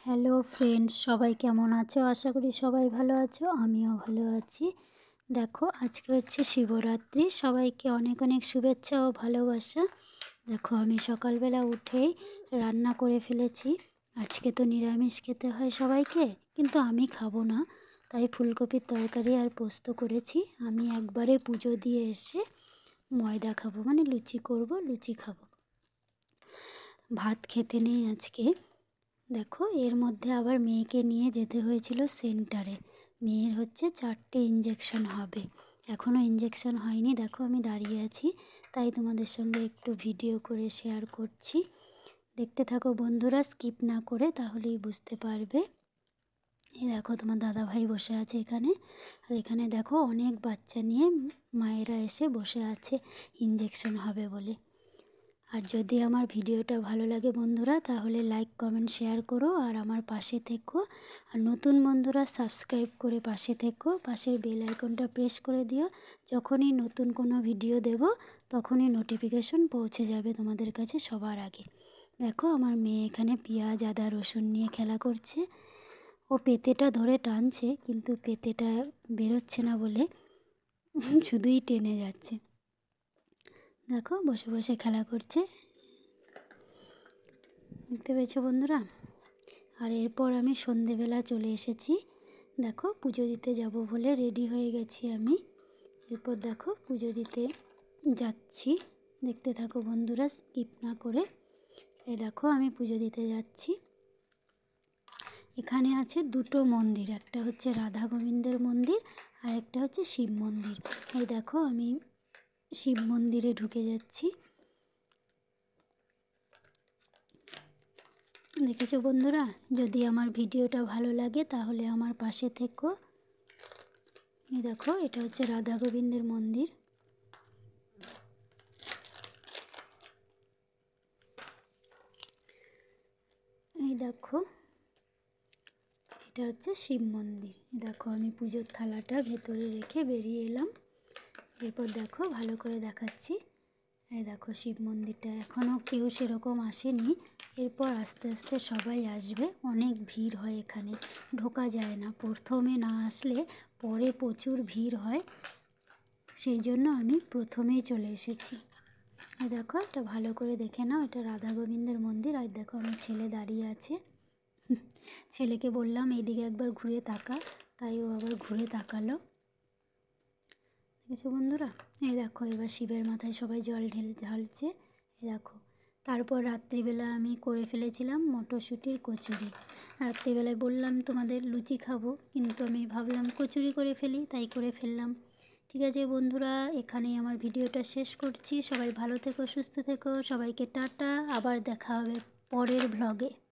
Hello friends, সবাই কেমন আছো? আশা করি সবাই ভালো আছো। আমিও ভালো আছি। দেখো, আজকে হচ্ছে শিবরাত্রি। সবাইকে অনেক অনেক শুভেচ্ছা ও ভালোবাসা। দেখো, আমি সকালবেলা উঠেই রান্না করে ফেলেছি। আজকে তো নিরামিষ খেতে হয় সবাইকে, কিন্তু আমি খাবো না, তাই ফুলকপির তরকারি আর পোস্ত করেছি। আমি একবারে পুজো দিয়ে এসে ময়দা খাবো, মানে লুচি করব, লুচি খাবো। ভাত খেতে নেই আজকে। দেখো, এর মধ্যে আবার মেয়েকে নিয়ে যেতে হয়েছিল সেন্টারে। মেয়ের হচ্ছে 4টে ইঞ্জেকশন হবে, এখনও ইঞ্জেকশন হয়নি। দেখো, আমি দাঁড়িয়ে আছি, তাই তোমাদের সঙ্গে একটু ভিডিও করে শেয়ার করছি। দেখতে থাকো বন্ধুরা, স্কিপ না করে, তাহলেই বুঝতে পারবে। এই দেখো, তোমার দাদা ভাই বসে আছে এখানে, আর এখানে দেখো অনেক বাচ্চা নিয়ে মায়েরা এসে বসে আছে ইঞ্জেকশন হবে বলে। আর যদি আমার ভিডিওটা ভালো লাগে বন্ধুরা, তাহলে লাইক কমেন্ট শেয়ার করো আর আমার পাশে থেকো। আর নতুন বন্ধুরা সাবস্ক্রাইব করে পাশে থেকো, পাশের বেল আইকনটা প্রেস করে দিও। যখনই নতুন কোনো ভিডিও দেব, তখনই নোটিফিকেশন পৌঁছে যাবে তোমাদের কাছে সবার আগে। দেখো, আমার মেয়ে এখানে পেঁয়াজ আদা রসুন নিয়ে খেলা করছে। ও পেতেটা ধরে টানছে, কিন্তু পেতেটা বেরোচ্ছে না বলে শুধুই টেনে যাচ্ছে। দেখো, বসে বসে খেলা করছে, দেখতে পেয়েছো বন্ধুরা। আর এরপর আমি সন্ধেবেলা চলে এসেছি। দেখো, পুজো দিতে যাব বলে রেডি হয়ে গেছি আমি। এরপর দেখো, পুজো দিতে যাচ্ছি। দেখতে থাকো বন্ধুরা, স্কিপ না করে। এই দেখো, আমি পুজো দিতে যাচ্ছি। এখানে আছে দুটো মন্দির, একটা হচ্ছে রাধা গোবিন্দের মন্দির আর একটা হচ্ছে শিব মন্দির। এই দেখো, আমি শিব মন্দিরে ঢুকে যাচ্ছি। দেখেছো বন্ধুরা, যদি আমার ভিডিওটা ভালো লাগে তাহলে আমার পাশে থেকো। এই দেখো, এটা হচ্ছে রাধা গোবিন্দের মন্দির। এই দেখো, এটা হচ্ছে শিব মন্দির। দেখো, আমি পুজোর থালাটা ভেতরে রেখে বেরিয়ে এলাম। এরপর দেখো, ভালো করে দেখাচ্ছি। এই দেখো, শিব মন্দিরটা এখনও কেউ সেরকম আসেনি। এরপর আস্তে আস্তে সবাই আসবে। অনেক ভিড় হয় এখানে, ঢোকা যায় না। প্রথমে না আসলে পরে প্রচুর ভিড় হয়, সেই জন্য আমি প্রথমেই চলে এসেছি। এই দেখো, এটা ভালো করে দেখে নাও, এটা রাধা গোবিন্দের মন্দির। আর দেখো, আমার ছেলে দাঁড়িয়ে আছে। ছেলেকে বললাম এইদিকে একবার ঘুরে তাকা, তাই ও আবার ঘুরে তাকালো। দেখেছো বন্ধুরা, এই দেখো, এবার শিবের মাথায় সবাই জল ঢালছে। এই দেখো, তারপর রাত্রিবেলা আমি করে ফেলেছিলাম মটরশুঁটির কচুরি। রাত্রিবেলায় বললাম তোমাদের লুচি খাবো, কিন্তু আমি ভাবলাম কচুরি করে ফেলি, তাই করে ফেললাম। ঠিক আছে বন্ধুরা, এখানেই আমার ভিডিওটা শেষ করছি। সবাই ভালো থেকো, সুস্থ থেকো, সবাইকে টাটা। আবার দেখা হবে পরের ভ্লগে।